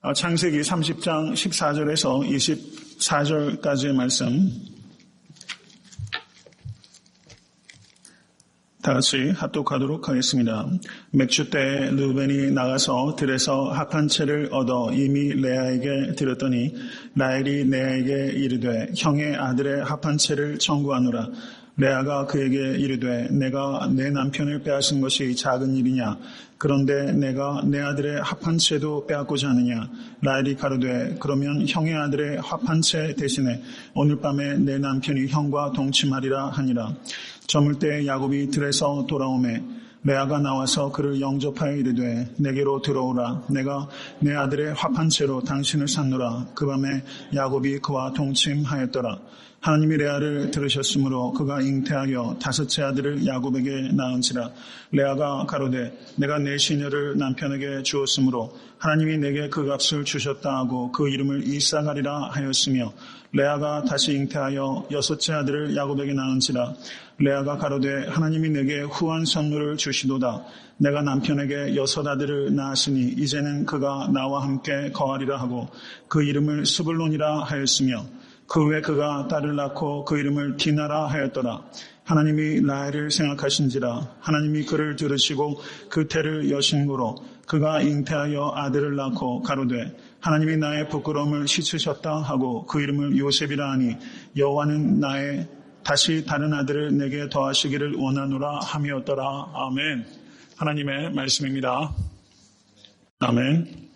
창세기 30장 14절에서 24절까지의 말씀 다 같이 합독하도록 하겠습니다. 맥주 때 르우벤이 나가서 들에서 합한 채를 얻어 이미 레아에게 드렸더니 라헬이 레아에게 이르되 형의 아들의 합한 채를 청구하노라. 레아가 그에게 이르되 내가 내 남편을 빼앗은 것이 작은 일이냐? 그런데 내가 내 아들의 합한 채도 빼앗고자 하느냐? 라헬이 가로되 그러면 형의 아들의 합한 채 대신에 오늘 밤에 내 남편이 형과 동침하리라 하니라. 저물 때 야곱이 들에서 돌아오매 레아가 나와서 그를 영접하여 이르되 내게로 들어오라. 내가 내 아들의 합한 채로 당신을 샀노라. 그 밤에 야곱이 그와 동침하였더라. 하나님이 레아를 들으셨으므로 그가 잉태하여 다섯째 아들을 야곱에게 낳은지라. 레아가 가로되 내가 내 시녀를 남편에게 주었으므로 하나님이 내게 그 값을 주셨다 하고 그 이름을 이삭하리라 하였으며 레아가 다시 잉태하여 여섯째 아들을 야곱에게 낳은지라. 레아가 가로되 하나님이 내게 후한 선물을 주시도다. 내가 남편에게 여섯 아들을 낳았으니 이제는 그가 나와 함께 거하리라 하고 그 이름을 스불론이라 하였으며 그 후에 그가 딸을 낳고 그 이름을 디나라 하였더라. 하나님이 라헬을 생각하신지라. 하나님이 그를 들으시고 그 태를 여신고로 그가 잉태하여 아들을 낳고 가로되 하나님이 나의 부끄러움을 씻으셨다 하고 그 이름을 요셉이라 하니 여호와는 나의 다시 다른 아들을 내게 더하시기를 원하노라 함이었더라. 아멘. 하나님의 말씀입니다. 아멘.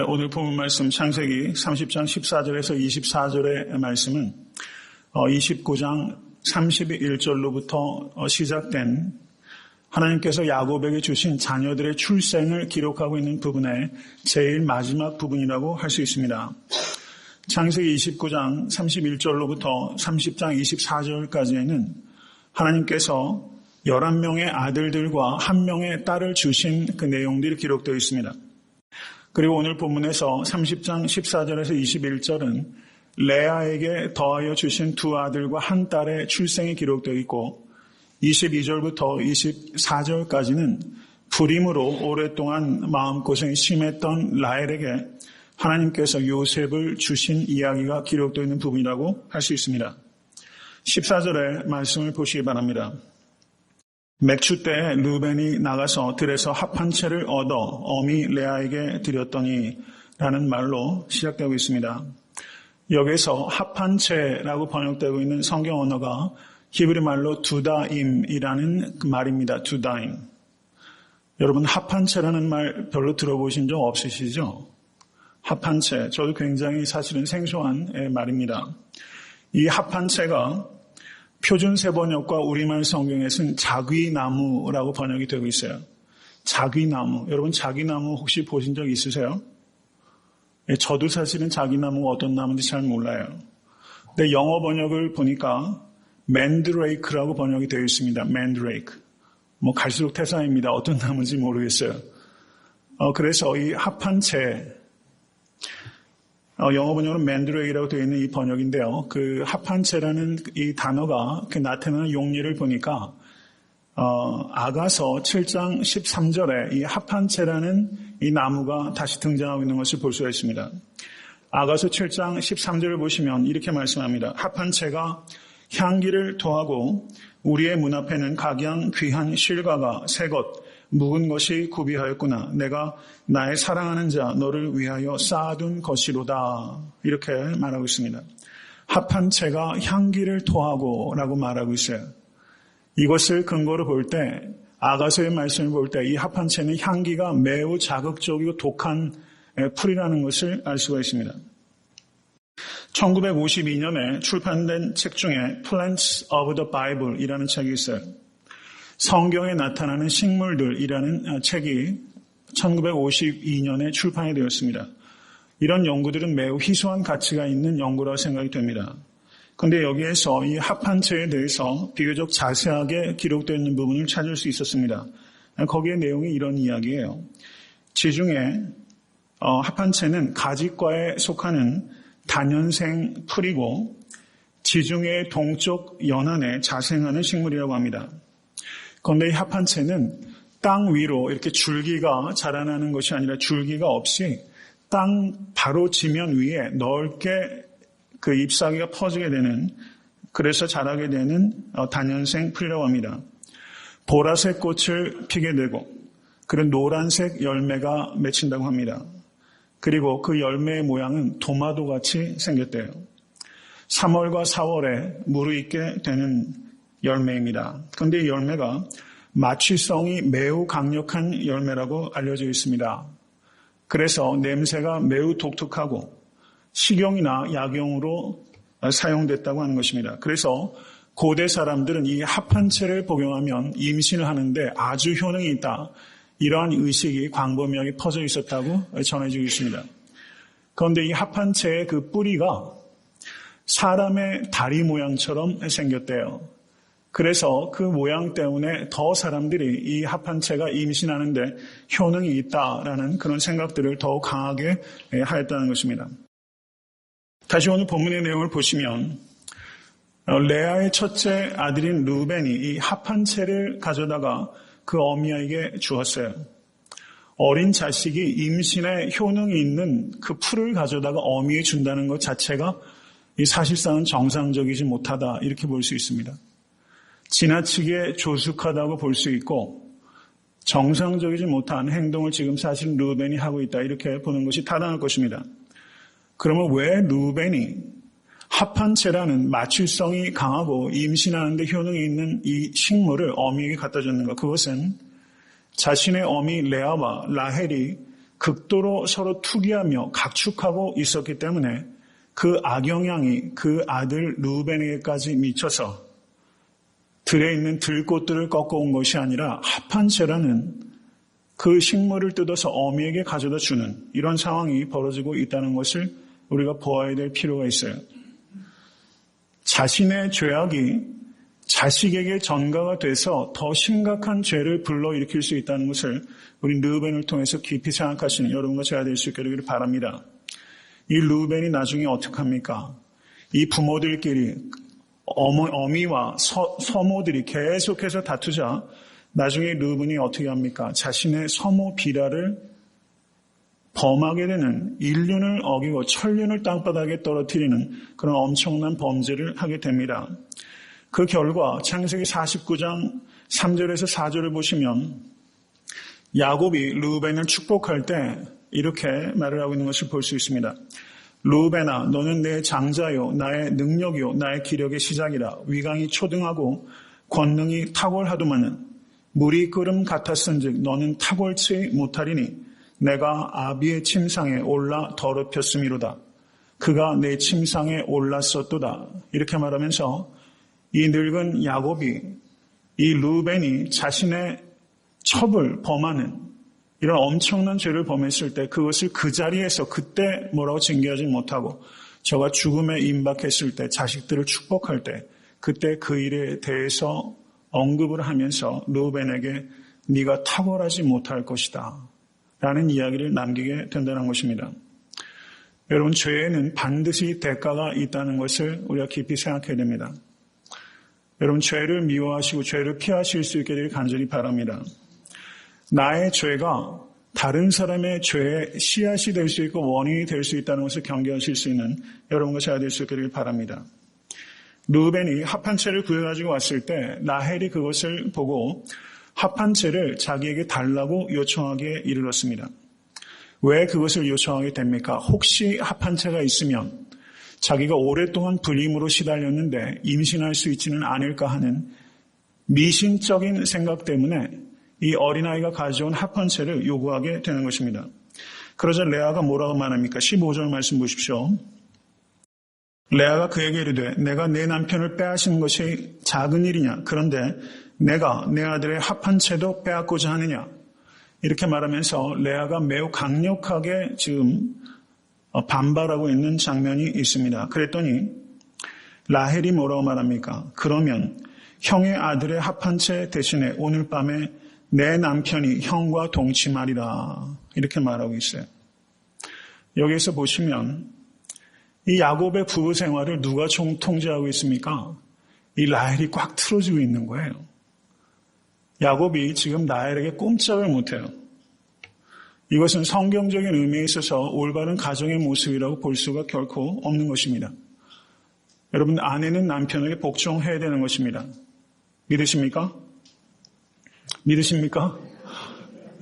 오늘 본문 말씀 창세기 30장 14절에서 24절의 말씀은 29장 31절로부터 시작된 하나님께서 야곱에게 주신 자녀들의 출생을 기록하고 있는 부분의 제일 마지막 부분이라고 할 수 있습니다. 창세기 29장 31절로부터 30장 24절까지에는 하나님께서 11명의 아들들과 1명의 딸을 주신 그 내용들이 기록되어 있습니다. 그리고 오늘 본문에서 30장 14절에서 21절은 레아에게 더하여 주신 두 아들과 한 딸의 출생이 기록되어 있고 22절부터 24절까지는 불임으로 오랫동안 마음고생이 심했던 라헬에게 하나님께서 요셉을 주신 이야기가 기록되어 있는 부분이라고 할 수 있습니다. 14절의 말씀을 보시기 바랍니다. 맥주 때 르우벤이 나가서 들에서 합한 채를 얻어 어미 레아에게 드렸더니 라는 말로 시작되고 있습니다. 여기서 합한 채라고 번역되고 있는 성경 언어가 히브리 말로 두다임이라는 그 말입니다. 두다임. 여러분 합한 채라는 말 별로 들어보신 적 없으시죠? 합한 채. 저도 굉장히 사실은 생소한 말입니다. 이 합한 채가 표준 세번역과 우리말 성경에서는 자귀나무라고 번역이 되고 있어요. 자귀나무. 여러분 자귀나무 혹시 보신 적 있으세요? 저도 사실은 자귀나무가 어떤 나무인지 잘 몰라요. 근데 영어 번역을 보니까 맨드레이크라고 번역이 되어 있습니다. 맨드레이크. 갈수록 태산입니다. 어떤 나무인지 모르겠어요. 그래서 이 합한 채 영어 번역으로 맨드레이크라고 되어 있는 이 번역인데요. 그 합한 채라는 이 단어가 나타나는 용례를 보니까 아가서 7장 13절에 이 합한 채라는 이 나무가 다시 등장하고 있는 것을 볼 수가 있습니다. 아가서 7장 13절을 보시면 이렇게 말씀합니다. 합한 채가 향기를 토하고 우리의 문 앞에는 각양 귀한 실과가 새것 묵은 것이 구비하였구나. 내가 나의 사랑하는 자 너를 위하여 쌓아둔 것이로다. 이렇게 말하고 있습니다. 합한 채가 향기를 토하고 라고 말하고 있어요. 이것을 근거로 볼 때 아가서의 말씀을 볼 때 이 합한 채는 향기가 매우 자극적이고 독한 풀이라는 것을 알 수가 있습니다. 1952년에 출판된 책 중에 Plants of the Bible 이라는 책이 있어요. 성경에 나타나는 식물들이라는 책이 1952년에 출판이 되었습니다. 이런 연구들은 매우 희소한 가치가 있는 연구라고 생각이 됩니다. 그런데 여기에서 이 합한 채에 대해서 비교적 자세하게 기록되어 있는 부분을 찾을 수 있었습니다. 거기에 내용이 이런 이야기예요. 지중해 합한 채는 가지과에 속하는 다년생 풀이고 지중해 동쪽 연안에 자생하는 식물이라고 합니다. 그런데 이 합한 채는 땅 위로 이렇게 줄기가 자라나는 것이 아니라 줄기가 없이 땅 바로 지면 위에 넓게 그 잎사귀가 퍼지게 되는, 그래서 자라게 되는 단연생 풀이라고 합니다. 보라색 꽃을 피게 되고 그런 노란색 열매가 맺힌다고 합니다. 그리고 그 열매의 모양은 도마도같이 생겼대요. 3월과 4월에 무르익게 되는 열매입니다. 그런데 이 열매가 마취성이 매우 강력한 열매라고 알려져 있습니다. 그래서 냄새가 매우 독특하고 식용이나 약용으로 사용됐다고 하는 것입니다. 그래서 고대 사람들은 이 합한채를 복용하면 임신을 하는데 아주 효능이 있다, 이러한 의식이 광범위하게 퍼져 있었다고 전해지고 있습니다. 그런데 이 합한채의 그 뿌리가 사람의 다리 모양처럼 생겼대요. 그래서 그 모양 때문에 더 사람들이 이 합한채가 임신하는데 효능이 있다라는 그런 생각들을 더욱 강하게 하였다는 것입니다. 다시 오늘 본문의 내용을 보시면 레아의 첫째 아들인 루벤이 이 합한채를 가져다가 그 어미에게 주었어요. 어린 자식이 임신에 효능이 있는 그 풀을 가져다가 어미에 준다는 것 자체가 사실상은 정상적이지 못하다, 이렇게 볼 수 있습니다. 지나치게 조숙하다고 볼 수 있고 정상적이지 못한 행동을 지금 사실 루벤이 하고 있다, 이렇게 보는 것이 타당할 것입니다. 그러면 왜 루벤이 합한채라는 마취성이 강하고 임신하는 데 효능이 있는 이 식물을 어미에게 갖다 줬는가? 그것은 자신의 어미 레아와 라헬이 극도로 서로 투기하며 각축하고 있었기 때문에 그 악영향이 그 아들 루벤에게까지 미쳐서 들에 있는 들꽃들을 꺾어온 것이 아니라 합한채라는 그 식물을 뜯어서 어미에게 가져다 주는 이런 상황이 벌어지고 있다는 것을 우리가 보아야 될 필요가 있어요. 자신의 죄악이 자식에게 전가가 돼서 더 심각한 죄를 불러일으킬 수 있다는 것을 우리 루벤을 통해서 깊이 생각하시는 여러분과 제가 될 수 있게 되기를 바랍니다. 이 루벤이 나중에 어떻게 합니까? 이 부모들끼리 어미와 서모들이 계속해서 다투자 나중에 루벤이 어떻게 합니까? 자신의 서모 비라를 범하게 되는, 인륜을 어기고 천륜을 땅바닥에 떨어뜨리는 그런 엄청난 범죄를 하게 됩니다. 그 결과 창세기 49장 3절에서 4절을 보시면 야곱이 루벤을 축복할 때 이렇게 말을 하고 있는 것을 볼 수 있습니다. 루벤아, 너는 내 장자요, 나의 능력이요, 나의 기력의 시작이라. 위강이 초등하고 권능이 탁월하도마는 물이 끓음 같았은즉 너는 탁월치 못하리니 내가 아비의 침상에 올라 더럽혔음이로다. 그가 내 침상에 올랐었도다. 이렇게 말하면서 이 늙은 야곱이, 이 루벤이 자신의 첩을 범하는 이런 엄청난 죄를 범했을 때 그것을 그 자리에서 그때 뭐라고 징계하지 못하고 저가 죽음에 임박했을 때 자식들을 축복할 때 그때 그 일에 대해서 언급을 하면서 루벤에게 네가 탁월하지 못할 것이다 라는 이야기를 남기게 된다는 것입니다. 여러분, 죄에는 반드시 대가가 있다는 것을 우리가 깊이 생각해야 됩니다. 여러분, 죄를 미워하시고 죄를 피하실 수 있게 되길 간절히 바랍니다. 나의 죄가 다른 사람의 죄의 씨앗이 될 수 있고 원인이 될 수 있다는 것을 경계하실 수 있는 여러분과 제가 될 수 있게 되길 바랍니다. 루벤이 합한채를 구해가지고 왔을 때 라헬이 그것을 보고 합한채를 자기에게 달라고 요청하기에 이르렀습니다. 왜 그것을 요청하게 됩니까? 혹시 합한채가 있으면 자기가 오랫동안 불임으로 시달렸는데 임신할 수 있지는 않을까 하는 미신적인 생각 때문에 이 어린아이가 가져온 합한채를 요구하게 되는 것입니다. 그러자 레아가 뭐라고 말합니까? 15절 말씀 보십시오. 레아가 그에게 이르되 내가 내 남편을 빼앗은 것이 작은 일이냐? 그런데 내가 내 아들의 합한채도 빼앗고자 하느냐? 이렇게 말하면서 레아가 매우 강력하게 지금 반발하고 있는 장면이 있습니다. 그랬더니 라헬이 뭐라고 말합니까? 그러면 형의 아들의 합한채 대신에 오늘 밤에 내 남편이 형과 동침하리라. 이렇게 말하고 있어요. 여기에서 보시면 이 야곱의 부부 생활을 누가 통제하고 있습니까? 이 라헬이 꽉 틀어지고 있는 거예요. 야곱이 지금 라헬에게 꼼짝을 못해요. 이것은 성경적인 의미에 있어서 올바른 가정의 모습이라고 볼 수가 결코 없는 것입니다. 여러분, 아내는 남편에게 복종해야 되는 것입니다. 믿으십니까? 믿으십니까?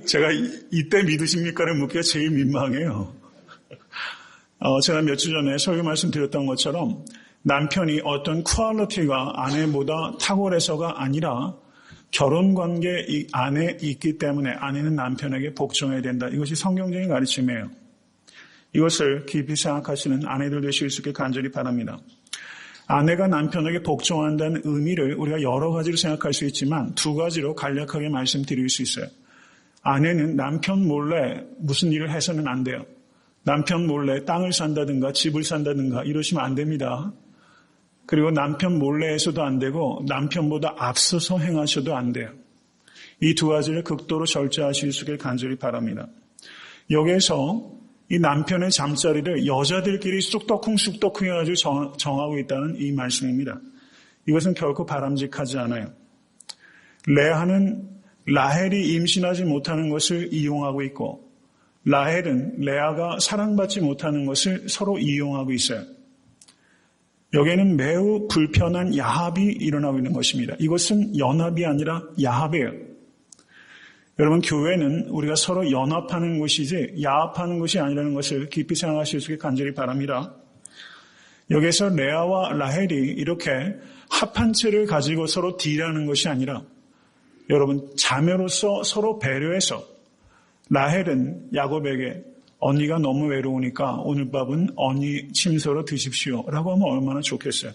제가 이때 믿으십니까를 묻기가 제일 민망해요. 제가 몇 주 전에 설교 말씀드렸던 것처럼 남편이 어떤 퀄리티가 아내보다 탁월해서가 아니라 결혼관계 안에 있기 때문에 아내는 남편에게 복종해야 된다. 이것이 성경적인 가르침이에요. 이것을 깊이 생각하시는 아내들 되실 수 있게 간절히 바랍니다. 아내가 남편에게 복종한다는 의미를 우리가 여러 가지로 생각할 수 있지만 두 가지로 간략하게 말씀드릴 수 있어요. 아내는 남편 몰래 무슨 일을 해서는 안 돼요. 남편 몰래 땅을 산다든가 집을 산다든가 이러시면 안 됩니다. 그리고 남편 몰래 해서도 안 되고 남편보다 앞서서 행하셔도 안 돼요. 이 두 가지를 극도로 절제하실 수 있길 간절히 바랍니다. 여기에서 이 남편의 잠자리를 여자들끼리 쑥떡쿵 해가지고 정하고 있다는 이 말씀입니다. 이것은 결코 바람직하지 않아요. 레아는 라헬이 임신하지 못하는 것을 이용하고 있고 라헬은 레아가 사랑받지 못하는 것을 서로 이용하고 있어요. 여기에는 매우 불편한 야합이 일어나고 있는 것입니다. 이것은 연합이 아니라 야합이에요. 여러분, 교회는 우리가 서로 연합하는 곳이지 야합하는 것이 아니라는 것을 깊이 생각하실 수 있게 간절히 바랍니다. 여기에서 레아와 라헬이 이렇게 합한 채를 가지고 서로 딜하는 것이 아니라 여러분, 자매로서 서로 배려해서 라헬은 야곱에게 언니가 너무 외로우니까 오늘 밥은 언니 침소로 드십시오 라고 하면 얼마나 좋겠어요.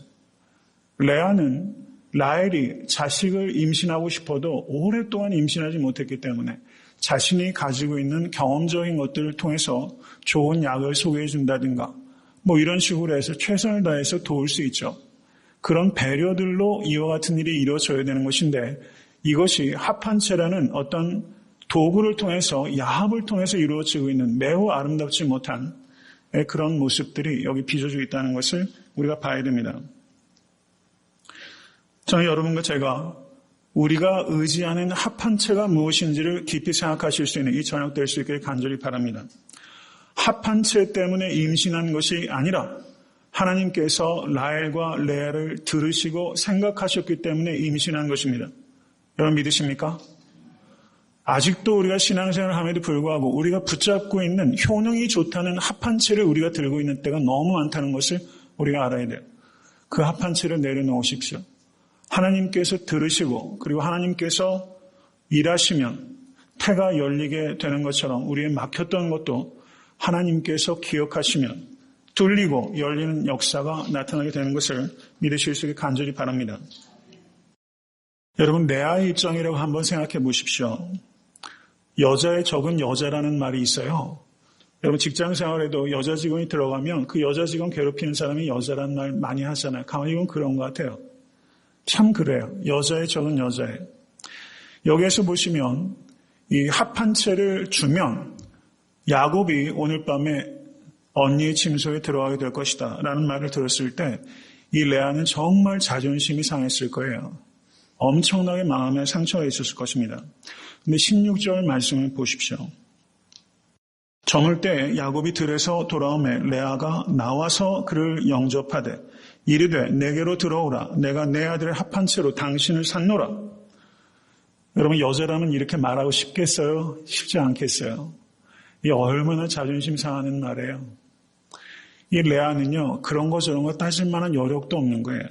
레아는 라헬이 자식을 임신하고 싶어도 오랫동안 임신하지 못했기 때문에 자신이 가지고 있는 경험적인 것들을 통해서 좋은 약을 소개해 준다든가 뭐 이런 식으로 해서 최선을 다해서 도울 수 있죠. 그런 배려들로 이와 같은 일이 이루어져야 되는 것인데 이것이 합한체라는 어떤 도구를 통해서 야합을 통해서 이루어지고 있는 매우 아름답지 못한 그런 모습들이 여기 빚어지고 있다는 것을 우리가 봐야 됩니다. 저는 여러분과 제가 우리가 의지하는 합한체가 무엇인지를 깊이 생각하실 수 있는 이 저녁 될 수 있기를 간절히 바랍니다. 합한체 때문에 임신한 것이 아니라 하나님께서 라헬과 레아를 들으시고 생각하셨기 때문에 임신한 것입니다. 여러분 믿으십니까? 아직도 우리가 신앙생활을 함에도 불구하고 우리가 붙잡고 있는 효능이 좋다는 합한체를 우리가 들고 있는 때가 너무 많다는 것을 우리가 알아야 돼요. 그 합한체를 내려놓으십시오. 하나님께서 들으시고 그리고 하나님께서 일하시면 태가 열리게 되는 것처럼 우리의 막혔던 것도 하나님께서 기억하시면 뚫리고 열리는 역사가 나타나게 되는 것을 믿으실 수 있게 간절히 바랍니다. 여러분, 레아의 입장이라고 한번 생각해 보십시오. 여자의 적은 여자라는 말이 있어요. 여러분 직장 생활에도 여자 직원이 들어가면 그 여자 직원 괴롭히는 사람이 여자라는 말 많이 하잖아요. 가만히 보면 그런 것 같아요. 참 그래요. 여자의 적은 여자예요. 여기에서 보시면 이 합한체를 주면 야곱이 오늘 밤에 언니의 침소에 들어가게 될 것이다 라는 말을 들었을 때 이 레아는 정말 자존심이 상했을 거예요. 엄청나게 마음에 상처가 있었을 것입니다. 근데 16절 말씀을 보십시오. 저물 때 야곱이 들에서 돌아오매 레아가 나와서 그를 영접하되 이르되 내게로 들어오라. 내가 내 아들의 합한채로 당신을 샀노라. 여러분 여자라면 이렇게 말하고 싶겠어요? 쉽지 않겠어요? 이 얼마나 자존심 상하는 말이에요. 이 레아는요 그런 거 저런 거 따질 만한 여력도 없는 거예요.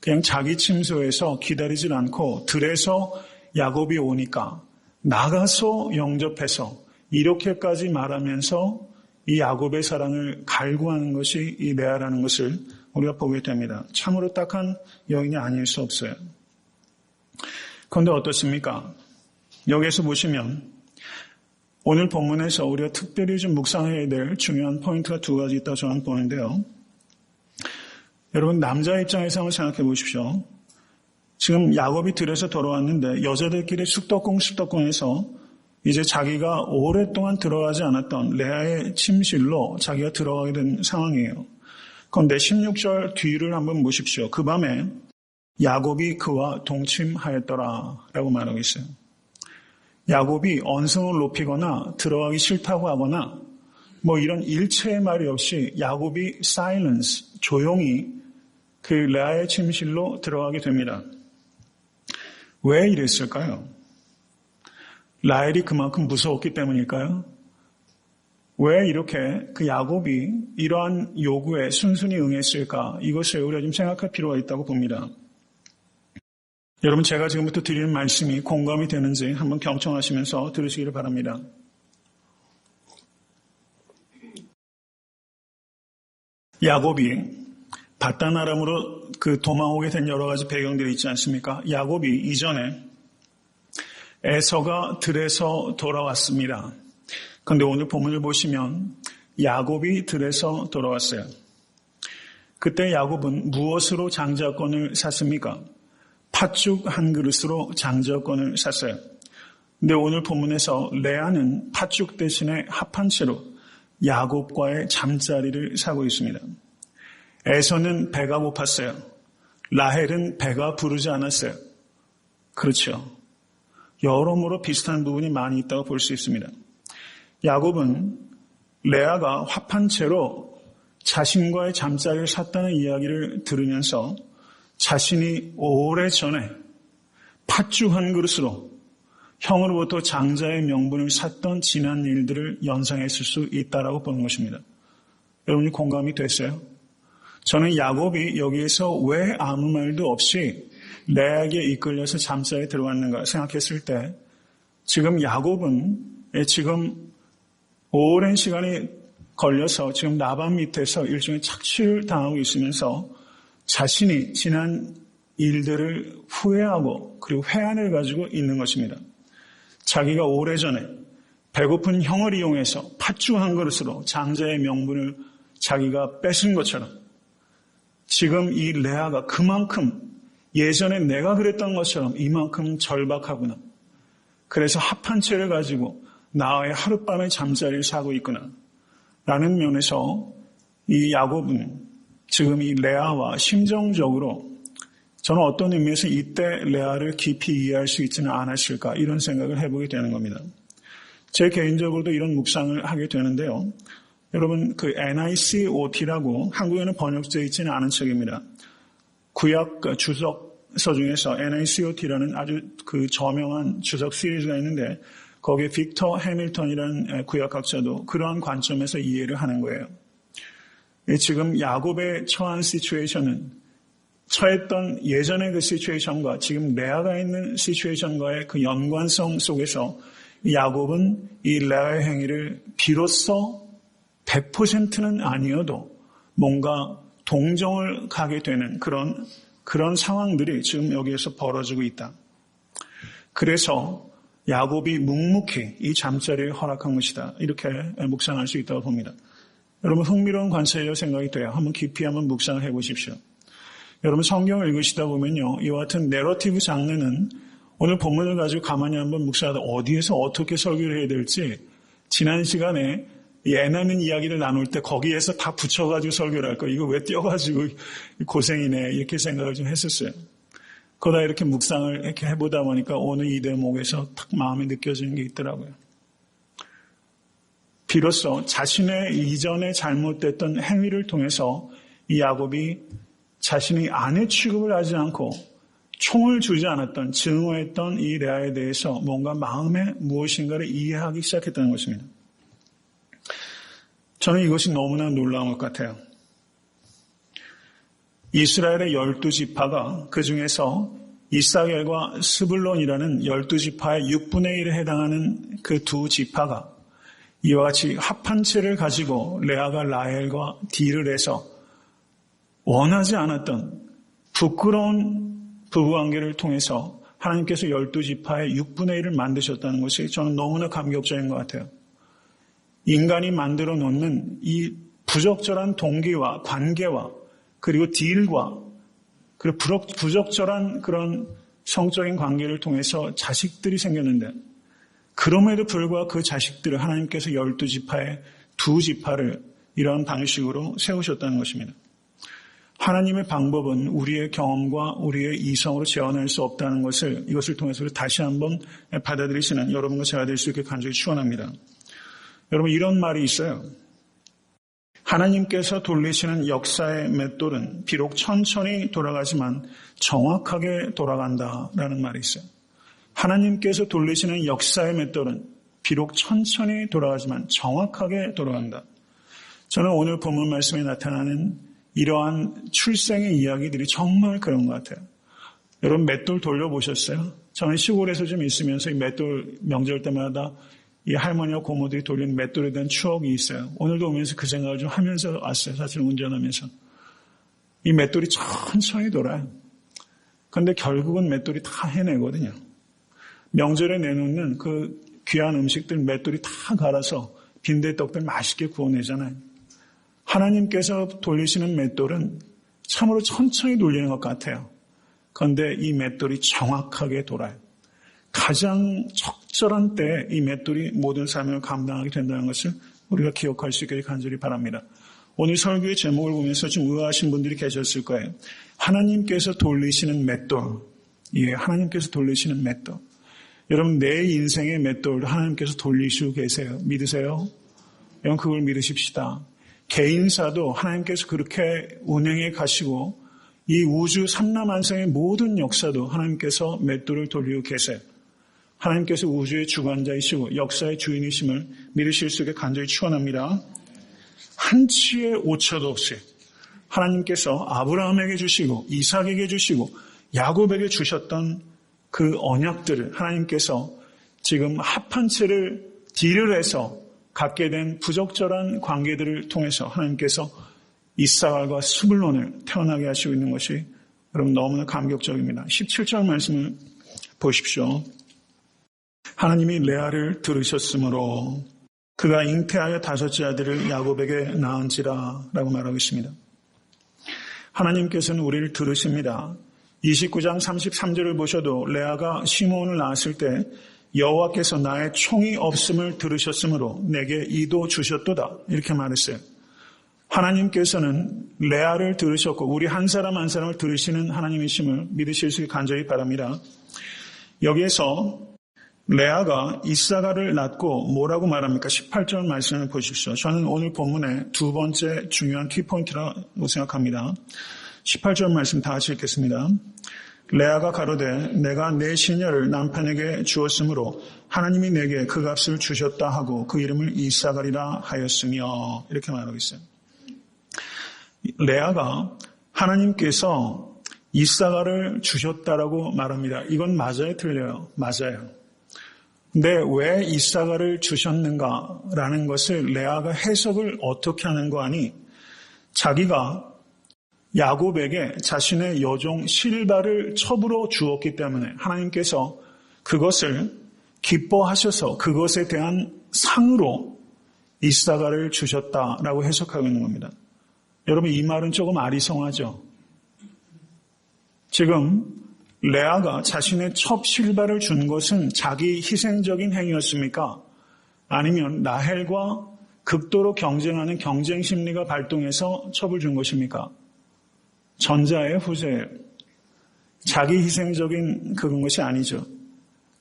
그냥 자기 침소에서 기다리질 않고 들에서 야곱이 오니까 나가서 영접해서 이렇게까지 말하면서 이 야곱의 사랑을 갈구하는 것이 이 레아라는 것을 우리가 보게 됩니다. 참으로 딱한 여인이 아닐 수 없어요. 그런데 어떻습니까? 여기에서 보시면 오늘 본문에서 우리가 특별히 좀 묵상해야 될 중요한 포인트가 두 가지 있다고 저는 보는데요. 여러분 남자 입장에서 한번 생각해 보십시오. 지금 야곱이 들에서 돌아왔는데 여자들끼리 쑥덕궁해서 이제 자기가 오랫동안 들어가지 않았던 레아의 침실로 자기가 들어가게 된 상황이에요. 그런데 16절 뒤를 한번 보십시오. 그 밤에 야곱이 그와 동침하였더라 라고 말하고 있어요. 야곱이 언성을 높이거나 들어가기 싫다고 하거나 이런 일체의 말이 없이 야곱이 silence, 조용히 그 레아의 침실로 들어가게 됩니다. 왜 이랬을까요? 라헬이 그만큼 무서웠기 때문일까요? 왜 이렇게 그 야곱이 이러한 요구에 순순히 응했을까? 이것을 우리가 좀 생각할 필요가 있다고 봅니다. 여러분, 제가 지금부터 드리는 말씀이 공감이 되는지 한번 경청하시면서 들으시기를 바랍니다. 야곱이 바단 아람으로 그 도망오게 된 여러 가지 배경들이 있지 않습니까? 야곱이 이전에 에서가 들에서 돌아왔습니다. 그런데 오늘 본문을 보시면 야곱이 들에서 돌아왔어요. 그때 야곱은 무엇으로 장자권을 샀습니까? 팥죽 한 그릇으로 장자권을 샀어요. 근데 오늘 본문에서 레아는 팥죽 대신에 합 한 채로 야곱과의 잠자리를 사고 있습니다. 에서는 배가 고팠어요. 라헬은 배가 부르지 않았어요. 그렇죠. 여러모로 비슷한 부분이 많이 있다고 볼 수 있습니다. 야곱은 레아가 합한 채로 자신과의 잠자리를 샀다는 이야기를 들으면서 자신이 오래전에 팥죽 한 그릇으로 형으로부터 장자의 명분을 샀던 지난 일들을 연상했을 수 있다라고 보는 것입니다. 여러분이 공감이 됐어요? 저는 야곱이 여기에서 왜 아무 말도 없이 레아에게 이끌려서 잠자리에 들어갔는가 생각했을 때 지금 야곱은 지금 오랜 시간이 걸려서 지금 라반 밑에서 일종의 착취를 당하고 있으면서 자신이 지난 일들을 후회하고 그리고 회한을 가지고 있는 것입니다. 자기가 오래전에 배고픈 형을 이용해서 팥죽 한 그릇으로 장자의 명분을 자기가 뺏은 것처럼 지금 이 레아가 그만큼 예전에 내가 그랬던 것처럼 이만큼 절박하구나. 그래서 합 한 채를 가지고 나의 하룻밤의 잠자리를 사고 있구나. 라는 면에서 이 야곱은 지금 이 레아와 심정적으로 저는 어떤 의미에서 이때 레아를 깊이 이해할 수 있지는 않았을까 이런 생각을 해보게 되는 겁니다. 제 개인적으로도 이런 묵상을 하게 되는데요. 여러분 그 NICOT라고 한국에는 번역되어 있지는 않은 책입니다. 구약 주석서 중에서 NICOT라는 아주 그 저명한 주석 시리즈가 있는데 거기에 빅터 해밀턴이라는 구약학자도 그러한 관점에서 이해를 하는 거예요. 지금 야곱의 처한 시츄에이션은 처했던 예전의 그 시츄에이션과 지금 레아가 있는 시츄에이션과의 그 연관성 속에서 야곱은 이 레아의 행위를 비로소 100%는 아니어도 뭔가 동정을 가게 되는 그런 상황들이 지금 여기에서 벌어지고 있다. 그래서 야곱이 묵묵히 이 잠자리를 허락한 것이다. 이렇게 묵상할 수 있다고 봅니다. 여러분 흥미로운 관찰이라고 생각이 돼요. 한번 깊이 한번 묵상을 해보십시오. 여러분 성경을 읽으시다 보면요. 이와 같은 내러티브 장르는 오늘 본문을 가지고 가만히 한번 묵상하다 어디에서 어떻게 설교를 해야 될지 지난 시간에 애나는 이야기를 나눌 때 거기에서 다 붙여가지고 설교를 할 거 이거 왜 띄어가지고 고생이네 이렇게 생각을 좀 했었어요. 그러다 이렇게 묵상을 이렇게 해보다 보니까 오늘 이 대목에서 탁 마음에 느껴지는 게 있더라고요. 비로소 자신의 이전에 잘못됐던 행위를 통해서 이 야곱이 자신이 아내 취급을 하지 않고 총을 주지 않았던 증오했던 이 레아에 대해서 뭔가 마음에 무엇인가를 이해하기 시작했다는 것입니다. 저는 이것이 너무나 놀라운 것 같아요. 이스라엘의 12지파가 그중에서 이사겔과 스불론이라는 12지파의 6분의 1에 해당하는 그 두 지파가 이와 같이 합한 채를 가지고 레아가 라헬과 딜을 해서 원하지 않았던 부끄러운 부부관계를 통해서 하나님께서 12지파의 6분의 1을 만드셨다는 것이 저는 너무나 감격적인 것 같아요. 인간이 만들어 놓는 이 부적절한 동기와 관계와 그리고 딜과 그리고 부적절한 그런 성적인 관계를 통해서 자식들이 생겼는데 그럼에도 불구하고 그 자식들을 하나님께서 12지파의 두 지파를 이런 방식으로 세우셨다는 것입니다. 하나님의 방법은 우리의 경험과 우리의 이성으로 재현할 수 없다는 것을 이것을 통해서 다시 한번 받아들이시는 여러분과 제가 될 수 있게 간절히 축원합니다. 여러분 이런 말이 있어요. 하나님께서 돌리시는 역사의 맷돌은 비록 천천히 돌아가지만 정확하게 돌아간다라는 말이 있어요. 하나님께서 돌리시는 역사의 맷돌은 비록 천천히 돌아가지만 정확하게 돌아간다. 저는 오늘 본문 말씀에 나타나는 이러한 출생의 이야기들이 정말 그런 것 같아요. 여러분 맷돌 돌려보셨어요? 저는 시골에서 좀 있으면서 이 맷돌 명절 때마다 이 할머니와 고모들이 돌리는 맷돌에 대한 추억이 있어요. 오늘도 오면서 그 생각을 좀 하면서 왔어요. 사실 운전하면서. 이 맷돌이 천천히 돌아요. 그런데 결국은 맷돌이 다 해내거든요. 명절에 내놓는 그 귀한 음식들 맷돌이 다 갈아서 빈대떡들 맛있게 구워내잖아요. 하나님께서 돌리시는 맷돌은 참으로 천천히 돌리는 것 같아요. 그런데 이 맷돌이 정확하게 돌아요. 가장 적절한 때에 이 맷돌이 모든 사명을 감당하게 된다는 것을 우리가 기억할 수 있기를 간절히 바랍니다. 오늘 설교의 제목을 보면서 좀 의아하신 분들이 계셨을 거예요. 하나님께서 돌리시는 맷돌. 예, 하나님께서 돌리시는 맷돌. 여러분 내 인생의 맷돌 하나님께서 돌리시고 계세요. 믿으세요? 여러분 그걸 믿으십시다. 개인사도 하나님께서 그렇게 운행해 가시고 이 우주 삼라만상의 모든 역사도 하나님께서 맷돌을 돌리고 계세요. 하나님께서 우주의 주관자이시고 역사의 주인이심을 믿으실 수 있게 간절히 축원합니다. 한치의 오차도 없이 하나님께서 아브라함에게 주시고 이삭에게 주시고 야곱에게 주셨던 그 언약들을 하나님께서 지금 합한 채를 딜을 해서 갖게 된 부적절한 관계들을 통해서 하나님께서 이사갈과 스불론을 태어나게 하시고 있는 것이 여러분 너무나 감격적입니다. 17절 말씀을 보십시오. 하나님이 레아를 들으셨으므로 그가 잉태하여 다섯째 아들을 야곱에게 낳은지라 라고 말하고 있습니다. 하나님께서는 우리를 들으십니다. 29장 33절을 보셔도 레아가 시므온을 낳았을 때 여호와께서 나의 총이 없음을 들으셨으므로 내게 이도 주셨도다 이렇게 말했어요. 하나님께서는 레아를 들으셨고 우리 한 사람 한 사람을 들으시는 하나님이심을 믿으실 수 있게 간절히 바랍니다. 여기에서 레아가 이사가를 낳고 뭐라고 말합니까? 18절 말씀을 보십시오. 저는 오늘 본문의 두 번째 중요한 키포인트라고 생각합니다. 18절 말씀 다 같이 읽겠습니다. 레아가 가로되 내가 내 시녀를 남편에게 주었으므로 하나님이 내게 그 값을 주셨다 하고 그 이름을 이사가리라 하였으며 이렇게 말하고 있어요. 레아가 하나님께서 이사가를 주셨다라고 말합니다. 이건 맞아요? 틀려요? 맞아요. 근데 왜 이사가를 주셨는가라는 것을 레아가 해석을 어떻게 하는 거 아니? 자기가 야곱에게 자신의 여종 실바를 첩으로 주었기 때문에 하나님께서 그것을 기뻐하셔서 그것에 대한 상으로 이사가를 주셨다라고 해석하고 있는 겁니다. 여러분 이 말은 조금 아리송하죠. 지금 레아가 자신의 첩 실바를 준 것은 자기 희생적인 행위였습니까? 아니면 라헬과 극도로 경쟁하는 경쟁 심리가 발동해서 첩을 준 것입니까? 전자의 후세예요. 자기 희생적인 그런 것이 아니죠.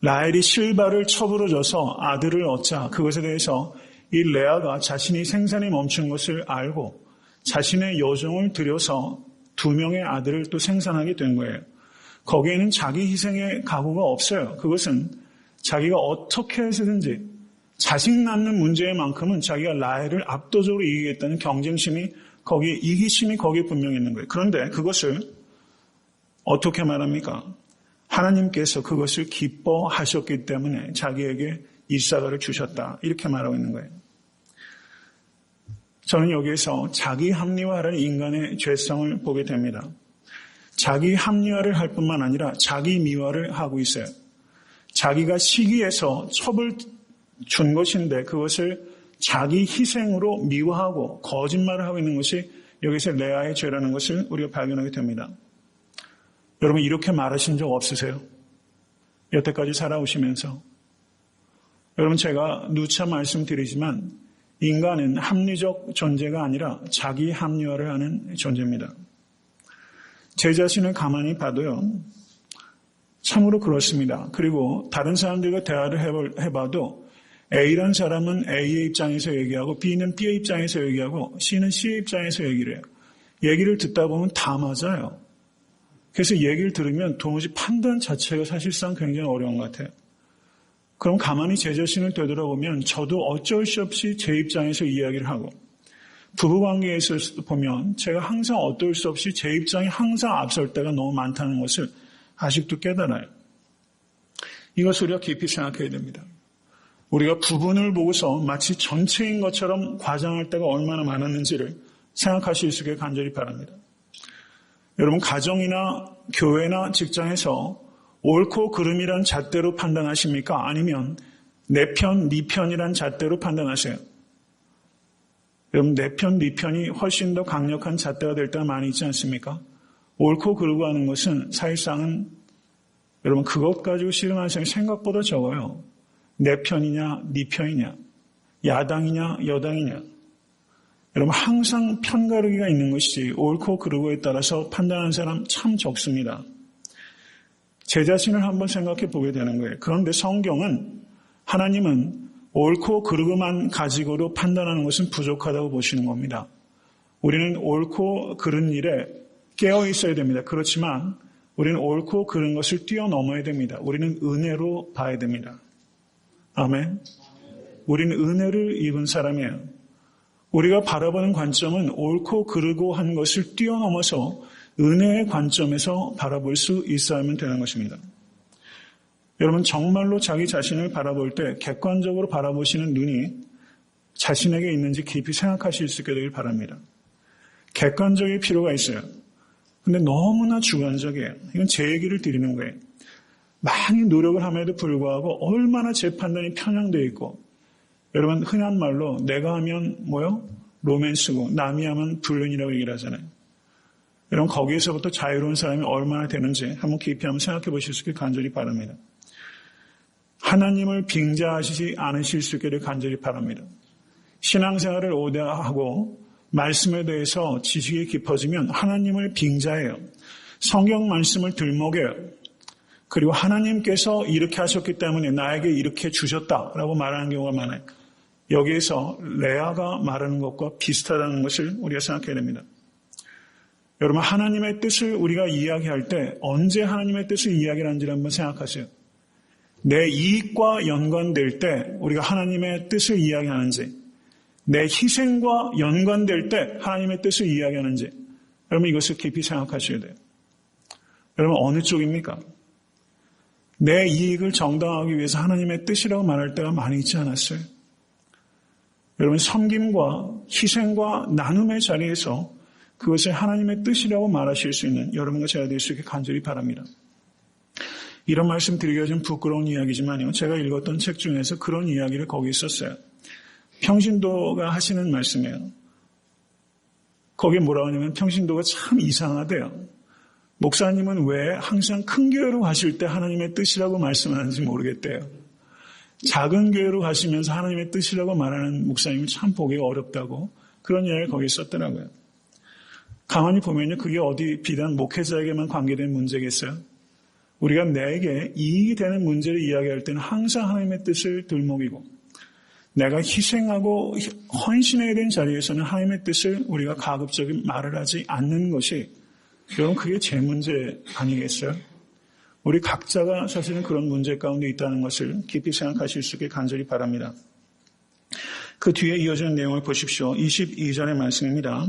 라헬이 실바를 첩으로 줘서 아들을 얻자 그것에 대해서 이 레아가 자신이 생산이 멈춘 것을 알고 자신의 여종을 들여서 두 명의 아들을 또 생산하게 된 거예요. 거기에는 자기 희생의 각오가 없어요. 그것은 자기가 어떻게 해서든지 자식 낳는 문제만큼은 자기가 라헬을 압도적으로 이기겠다는 경쟁심이 거기에 이기심이 거기에 분명히 있는 거예요. 그런데 그것을 어떻게 말합니까? 하나님께서 그것을 기뻐하셨기 때문에 자기에게 이사가를 주셨다. 이렇게 말하고 있는 거예요. 저는 여기에서 자기 합리화라는 인간의 죄성을 보게 됩니다. 자기 합리화를 할 뿐만 아니라 자기 미화를 하고 있어요. 자기가 시기해서 첩을 준 것인데 그것을 자기 희생으로 미화하고 거짓말을 하고 있는 것이 여기서 레아의 죄라는 것을 우리가 발견하게 됩니다. 여러분 이렇게 말하신 적 없으세요? 여태까지 살아오시면서. 여러분 제가 누차 말씀드리지만 인간은 합리적 존재가 아니라 자기 합리화를 하는 존재입니다. 제 자신을 가만히 봐도요, 참으로 그렇습니다. 그리고 다른 사람들과 대화를 해봐도 A라는 사람은 A의 입장에서 얘기하고 B는 B의 입장에서 얘기하고 C는 C의 입장에서 얘기를 해요. 얘기를 듣다 보면 다 맞아요. 그래서 얘기를 들으면 도무지 판단 자체가 사실상 굉장히 어려운 것 같아요. 그럼 가만히 제 자신을 되돌아보면 저도 어쩔 수 없이 제 입장에서 이야기를 하고, 부부관계에서 보면 제가 항상 어쩔 수 없이 제 입장이 항상 앞설 때가 너무 많다는 것을 아직도 깨달아요. 이것을 우리가 깊이 생각해야 됩니다. 우리가 부분을 보고서 마치 전체인 것처럼 과장할 때가 얼마나 많았는지를 생각하실 수 있게 간절히 바랍니다. 여러분, 가정이나 교회나 직장에서 옳고 그름이란 잣대로 판단하십니까? 아니면 내 편, 네 편이란 잣대로 판단하세요? 여러분, 내 편, 네 편이 훨씬 더 강력한 잣대가 될 때가 많이 있지 않습니까? 옳고 그르고 하는 것은 사실상은 여러분, 그것 가지고 씨름하는 사람이 생각보다 적어요. 내 편이냐, 네 편이냐, 야당이냐, 여당이냐. 여러분, 항상 편가르기가 있는 것이지 옳고 그르고에 따라서 판단하는 사람 참 적습니다. 제 자신을 한번 생각해 보게 되는 거예요. 그런데 성경은, 하나님은 옳고 그르고만 가지고도 판단하는 것은 부족하다고 보시는 겁니다. 우리는 옳고 그른 일에 깨어 있어야 됩니다. 그렇지만 우리는 옳고 그른 것을 뛰어넘어야 됩니다. 우리는 은혜로 봐야 됩니다. 아멘. 우리는 은혜를 입은 사람이에요. 우리가 바라보는 관점은 옳고 그르고 한 것을 뛰어넘어서 은혜의 관점에서 바라볼 수 있어야만 되는 것입니다. 여러분, 정말로 자기 자신을 바라볼 때 객관적으로 바라보시는 눈이 자신에게 있는지 깊이 생각하실 수 있게 되길 바랍니다. 객관적일 필요가 있어요. 근데 너무나 주관적이에요. 이건 제 얘기를 드리는 거예요. 많이 노력을 함에도 불구하고 얼마나 제 판단이 편향되어 있고, 여러분, 흔한 말로 내가 하면 뭐요? 로맨스고 남이 하면 불륜이라고 얘기를 하잖아요. 여러분, 거기에서부터 자유로운 사람이 얼마나 되는지 한번 깊이 한번 생각해 보실 수 있게 간절히 바랍니다. 하나님을 빙자하시지 않으실 수 있기를 간절히 바랍니다. 신앙생활을 오대하고 말씀에 대해서 지식이 깊어지면 하나님을 빙자해요. 성경 말씀을 들먹여요. 그리고 하나님께서 이렇게 하셨기 때문에 나에게 이렇게 주셨다라고 말하는 경우가 많아요. 여기에서 레아가 말하는 것과 비슷하다는 것을 우리가 생각해야 됩니다. 여러분, 하나님의 뜻을 우리가 이야기할 때 언제 하나님의 뜻을 이야기하는지를 한번 생각하세요. 내 이익과 연관될 때 우리가 하나님의 뜻을 이야기하는지, 내 희생과 연관될 때 하나님의 뜻을 이야기하는지, 여러분, 이것을 깊이 생각하셔야 돼요. 여러분, 어느 쪽입니까? 내 이익을 정당화하기 위해서 하나님의 뜻이라고 말할 때가 많이 있지 않았어요? 여러분, 섬김과 희생과 나눔의 자리에서 그것을 하나님의 뜻이라고 말하실 수 있는 여러분과 제가 될 수 있게 간절히 바랍니다. 이런 말씀 드리기가 좀 부끄러운 이야기지만요, 제가 읽었던 책 중에서 그런 이야기를 거기 썼어요. 평신도가 하시는 말씀이에요. 거기에 뭐라고 하냐면 평신도가 참 이상하대요. 목사님은 왜 항상 큰 교회로 가실 때 하나님의 뜻이라고 말씀하는지 모르겠대요. 작은 교회로 가시면서 하나님의 뜻이라고 말하는 목사님이 참 보기가 어렵다고 그런 이야기를 거기에 썼더라고요. 가만히 보면요, 그게 어디 비단 목회자에게만 관계된 문제겠어요? 우리가 내게 이익이 되는 문제를 이야기할 때는 항상 하나님의 뜻을 들먹이고, 내가 희생하고 헌신해야 되는 자리에서는 하나님의 뜻을 우리가 가급적인 말을 하지 않는 것이, 여러분, 그게 제 문제 아니겠어요? 우리 각자가 사실은 그런 문제 가운데 있다는 것을 깊이 생각하실 수 있게 간절히 바랍니다. 그 뒤에 이어지는 내용을 보십시오. 22절의 말씀입니다.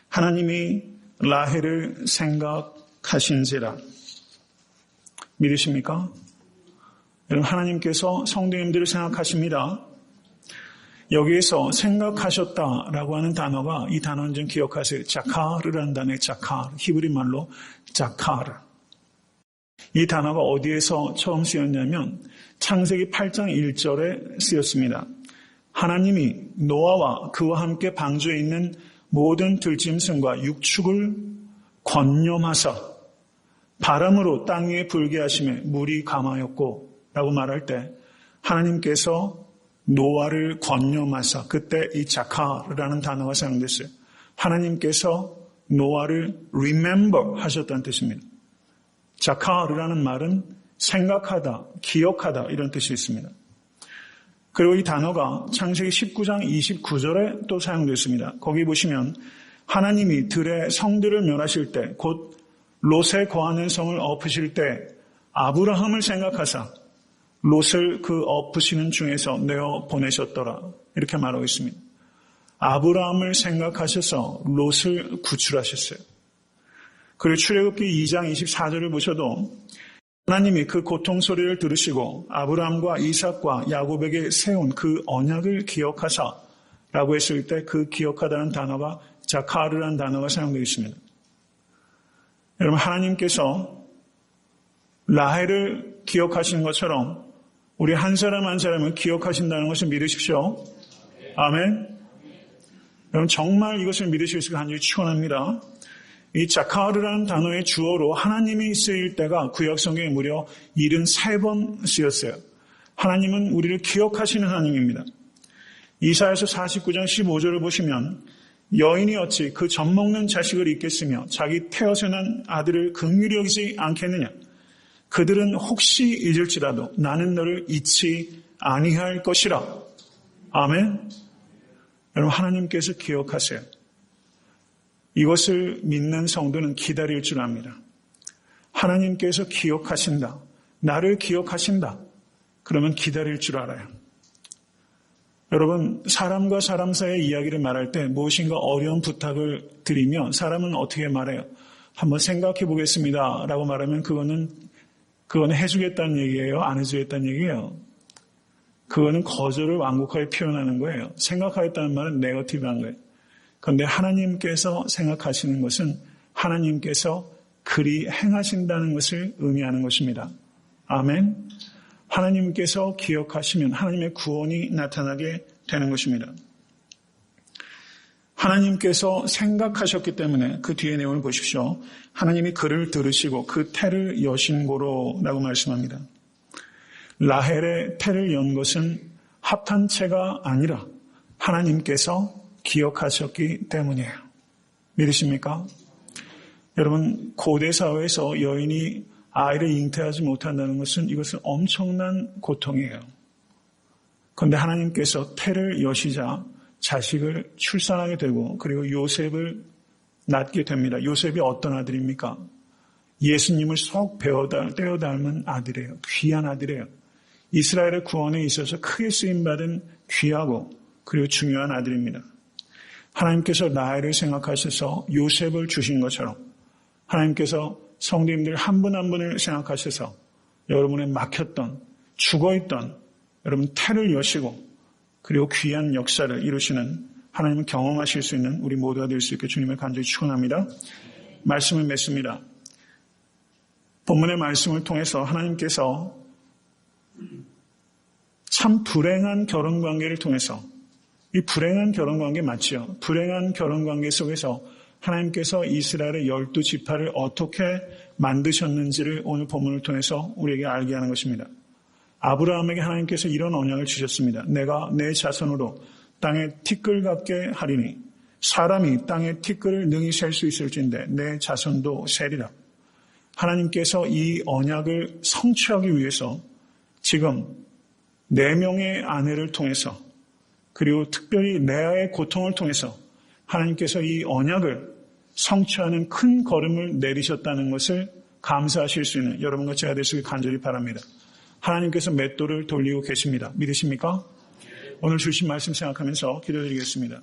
하나님이 라헬을 생각하신지라. 믿으십니까? 여러분, 하나님께서 성도님들을 생각하십니다. 여기에서 생각하셨다라고 하는 단어가, 이 단어는 좀 기억하세요. 자카르라는 단어의 자카르, 히브리 말로 자카르. 이 단어가 어디에서 처음 쓰였냐면 창세기 8장 1절에 쓰였습니다. 하나님이 노아와 그와 함께 방주에 있는 모든 들짐승과 육축을 권념하사 바람으로 땅 위에 불게 하심에 물이 감하였고 라고 말할 때 하나님께서 노아를 권념하사, 그때 이 자카라는 단어가 사용됐어요. 하나님께서 노아를 remember 하셨다는 뜻입니다. 자카르라는 말은 생각하다, 기억하다 이런 뜻이 있습니다. 그리고 이 단어가 창세기 19장 29절에 또 사용되어 있습니다. 거기 보시면 하나님이 들의 성들을 멸하실 때, 곧 롯에 거하는 성을 엎으실 때 아브라함을 생각하사 롯을 그 엎으시는 중에서 내어 보내셨더라. 이렇게 말하고 있습니다. 아브라함을 생각하셔서 롯을 구출하셨어요. 그리고 출애굽기 2장 24절을 보셔도 하나님이 그 고통 소리를 들으시고 아브라함과 이삭과 야곱에게 세운 그 언약을 기억하사 라고 했을 때 그 기억하다는 단어가 자카르라는 단어가 사용되어 있습니다. 여러분, 하나님께서 라헬을 기억하시는 것처럼 우리 한 사람 한 사람을 기억하신다는 것을 믿으십시오. 아멘. 여러분, 정말 이것을 믿으실 수 있게 간절히 축원합니다. 이 자카르라는 단어의 주어로 하나님이 쓰일 때가 구약성경에 무려 73번 쓰였어요. 하나님은 우리를 기억하시는 하나님입니다. 이사야서 49장 15절을 보시면 여인이 어찌 그 젖먹는 자식을 잊겠으며 자기 태어서 난 아들을 긍휼히 여기지 않겠느냐. 그들은 혹시 잊을지라도 나는 너를 잊지 아니할 것이라. 아멘. 여러분, 하나님께서 기억하세요. 이것을 믿는 성도는 기다릴 줄 압니다. 하나님께서 기억하신다. 나를 기억하신다. 그러면 기다릴 줄 알아요. 여러분, 사람과 사람 사이의 이야기를 말할 때 무엇인가 어려운 부탁을 드리면 사람은 어떻게 말해요? 한번 생각해 보겠습니다. 라고 말하면 그거는 해주겠다는 얘기예요? 안 해주겠다는 얘기예요? 그거는 거절을 완곡하게 표현하는 거예요. 생각하겠다는 말은 네거티브한 거예요. 그런데 하나님께서 생각하시는 것은 하나님께서 그리 행하신다는 것을 의미하는 것입니다. 아멘. 하나님께서 기억하시면 하나님의 구원이 나타나게 되는 것입니다. 하나님께서 생각하셨기 때문에 그 뒤의 내용을 보십시오. 하나님이 그를 들으시고 그 태를 여신 고로라고 말씀합니다. 라헬의 태를 연 것은 합탄체가 아니라 하나님께서 기억하셨기 때문이에요. 믿으십니까? 여러분, 고대 사회에서 여인이 아이를 잉태하지 못한다는 것은 이것은 엄청난 고통이에요. 그런데 하나님께서 태를 여시자 자식을 출산하게 되고 그리고 요셉을 낳게 됩니다. 요셉이 어떤 아들입니까? 예수님을 쏙 떼어 닮은 아들이에요. 귀한 아들이에요. 이스라엘의 구원에 있어서 크게 쓰임받은 귀하고 그리고 중요한 아들입니다. 하나님께서 라헬을 생각하셔서 요셉을 주신 것처럼 하나님께서 성도님들 한 분 한 분을 생각하셔서 여러분의 막혔던, 죽어있던 여러분 태를 여시고 그리고 귀한 역사를 이루시는 하나님을 경험하실 수 있는 우리 모두가 될 수 있게 주님을 간절히 축원합니다. 말씀을 맺습니다. 본문의 말씀을 통해서 하나님께서 참 불행한 결혼관계를 통해서 이 불행한 결혼관계 맞죠? 불행한 결혼관계 속에서 하나님께서 이스라엘의 12지파를 어떻게 만드셨는지를 오늘 본문을 통해서 우리에게 알게 하는 것입니다. 아브라함에게 하나님께서 이런 언약을 주셨습니다. 내가 내 자손으로 땅에 티끌 같게 하리니 사람이 땅에 티끌을 능히 셀 수 있을진데 내 자손도 세리라. 하나님께서 이 언약을 성취하기 위해서 지금 4명의 아내를 통해서 그리고 특별히 레아의 고통을 통해서 하나님께서 이 언약을 성취하는 큰 걸음을 내리셨다는 것을 감사하실 수 있는 여러분과 제가 되시길 간절히 바랍니다. 하나님께서 맷돌을 돌리고 계십니다. 믿으십니까? 오늘 주신 말씀 생각하면서 기도드리겠습니다.